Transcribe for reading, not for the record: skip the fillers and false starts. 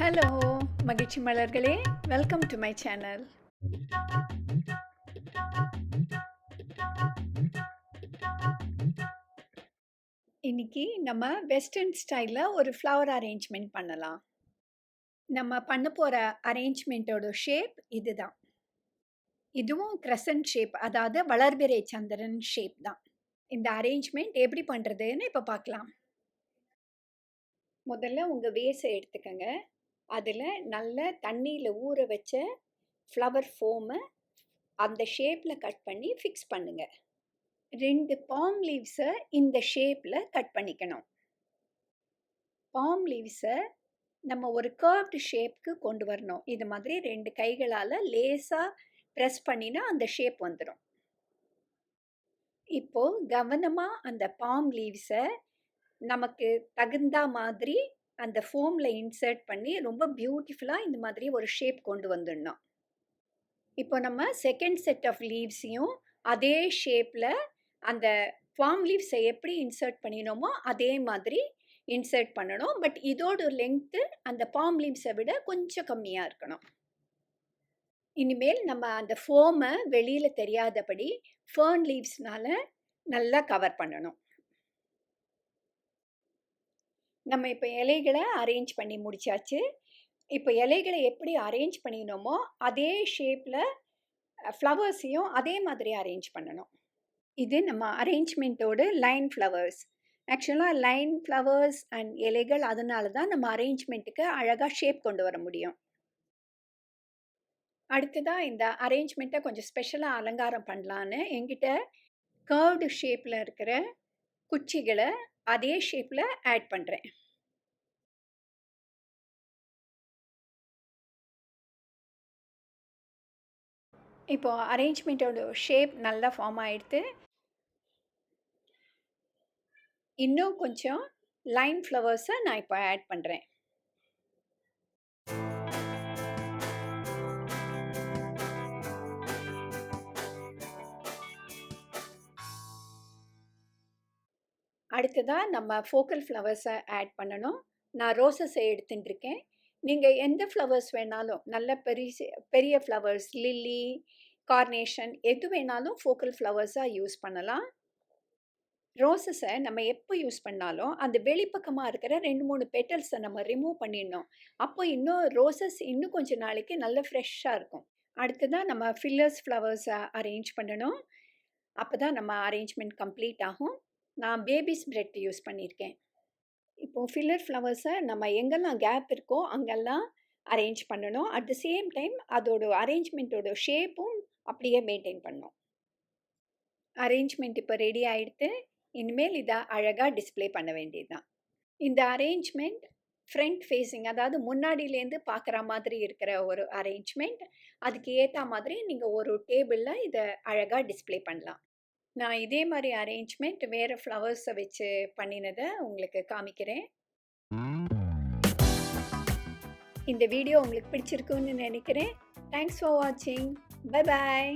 Hello மகிழ்ச்சி மலர்களே, welcome to my channel. இன்னைக்கு நம்ம வெஸ்டர்ன் ஸ்டைலில் ஒரு ஃப்ளவர் அரேஞ்ச்மெண்ட் பண்ணலாம். நம்ம பண்ண போகிற அரேஞ்ச்மெண்ட்டோட ஷேப் இதுதான். இதுவும் crescent ஷேப், அதாவது வளர்பிறை சந்திரன் ஷேப் தான். இந்த அரேஞ்ச்மெண்ட் எப்படி பண்ணுறதுன்னு இப்போ பார்க்கலாம். முதல்ல உங்கள் வேஸை எடுத்துக்கங்க. அதில் நல்ல தண்ணியில் ஊற வச்ச ஃப்ளவர் ஃபோமை அந்த ஷேப்பில் கட் பண்ணி ஃபிக்ஸ் பண்ணுங்க. 2 பாம் லீவ்ஸை இந்த ஷேப்பில் கட் பண்ணிக்கணும். பாம் லீவ்ஸை நம்ம ஒரு கர்வ்டு ஷேப்க்கு கொண்டு வரணும். இது மாதிரி 2 கைகளால் லேசாக ப்ரெஸ் பண்ணினா அந்த ஷேப் வந்துடும். இப்போ கவனமாக அந்த பாம் லீவ்ஸை நமக்கு தகுந்த மாதிரி அந்த ஃபோமில் இன்சர்ட் பண்ணி ரொம்ப பியூட்டிஃபுல்லாக இந்த மாதிரி ஒரு ஷேப் கொண்டு வந்துடணும். இப்போ நம்ம செகண்ட் செட் ஆஃப் லீவ்ஸையும் அதே ஷேப்பில் அந்த பாம் லீவ்ஸை எப்படி இன்சர்ட் பண்ணினோமோ அதே மாதிரி இன்சர்ட் பண்ணணும். பட் இதோட லெங்க்த்து அந்த பாம் லீவ்ஸை விட கொஞ்சம் கம்மியாக இருக்கணும். இனிமேல் நம்ம அந்த ஃபோமை வெளியில் தெரியாதபடி ஃபர்ன் லீவ்ஸ்னால நல்லா கவர் பண்ணணும். நம்ம இப்போ இலைகளை அரேஞ்ச் பண்ணி முடிச்சாச்சு. இப்போ இலைகளை எப்படி அரேஞ்ச் பண்ணினோமோ அதே ஷேப்பில் ஃப்ளவர்ஸையும் அதே மாதிரி அரேஞ்ச் பண்ணணும். இது நம்ம அரேஞ்ச்மெண்ட்டோட லைன் ஃப்ளவர்ஸ். ஆக்சுவலாக லைன் ஃப்ளவர்ஸ் அண்ட் இலைகள், அதனால தான் நம்ம அரேஞ்ச்மெண்ட்டுக்கு அழகாக ஷேப் கொண்டு வர முடியும். அடுத்ததாக இந்த அரேஞ்ச்மெண்ட்டை கொஞ்சம் ஸ்பெஷலாக அலங்காரம் பண்ணலான்னு என்கிட்ட கர்வ்டு ஷேப்பில் இருக்கிற குச்சிகளை அதே ஷேப்பில் ஆட் பண்ணுறேன். இப்போ அரேஞ்ச்மெண்ட்டோட ஷேப் நல்லா ஃபார்ம் ஆகிடுது. இன்னும் கொஞ்சம் லைன் ஃப்ளவர்ஸை நான் இப்போ ஆட் பண்ணுறேன். அடுத்ததாக நம்ம ஃபோக்கல் ஃப்ளவர்ஸை ஆட் பண்ணணும். நான் ரோசஸை எடுத்துட்டுருக்கேன். நீங்கள் எந்த ஃப்ளவர்ஸ் வேணாலும், நல்ல பெரிய ஃப்ளவர்ஸ், லில்லி, கார்னேஷன், எது வேணாலும் ஃபோக்கல் ஃப்ளவர்ஸாக யூஸ் பண்ணலாம். ரோசஸை நம்ம எப்போ யூஸ் பண்ணாலும் அந்த வெளிப்பக்கமாக இருக்கிற 2-3 பெட்டல்ஸை நம்ம ரிமூவ் பண்ணிடணும். அப்போ இன்னும் ரோசஸ் இன்னும் கொஞ்சம் நாளைக்கு நல்ல ஃப்ரெஷ்ஷாக இருக்கும். அடுத்ததாக நம்ம ஃபில்லர்ஸ் ஃப்ளவர்ஸை அரேஞ்ச் பண்ணணும். அப்போ தான் நம்ம அரேஞ்ச்மெண்ட் கம்ப்ளீட் ஆகும். நான் பேபிஸ் பிரெட் யூஸ் பண்ணியிருக்கேன். இப்போது ஃபில்லர் ஃப்ளவர்ஸை நம்ம எங்கெல்லாம் கேப் இருக்கோ அங்கெல்லாம் அரேஞ்ச் பண்ணணும். அட் த சேம் டைம் அதோட அரேஞ்ச்மெண்ட்டோட ஷேப்பும் அப்படியே மெயின்டைன் பண்ணணும். அரேஞ்ச்மெண்ட் இப்போ ரெடி ஆகிடுத்து. இனிமேல் இதை அழகாக டிஸ்பிளே பண்ண வேண்டியதுதான். இந்த அரேஞ்ச்மெண்ட் ஃப்ரண்ட் ஃபேஸிங், அதாவது முன்னாடியிலேருந்து பார்க்குற மாதிரி இருக்கிற ஒரு அரேஞ்ச்மெண்ட். அதுக்கு ஏற்ற மாதிரி நீங்கள் ஒரு டேபிளில் இதை அழகாக டிஸ்பிளே பண்ணலாம். நான் இதே மாதிரி அரேஞ்ச்மெண்ட் வேறு ஃப்ளவர்ஸை வச்சு பண்ணினதை உங்களுக்கு காமிக்கிறேன். இந்த வீடியோ உங்களுக்கு பிடிச்சிருக்குன்னு நினைக்கிறேன். தேங்க்ஸ் ஃபார் வாட்சிங். Bye bye.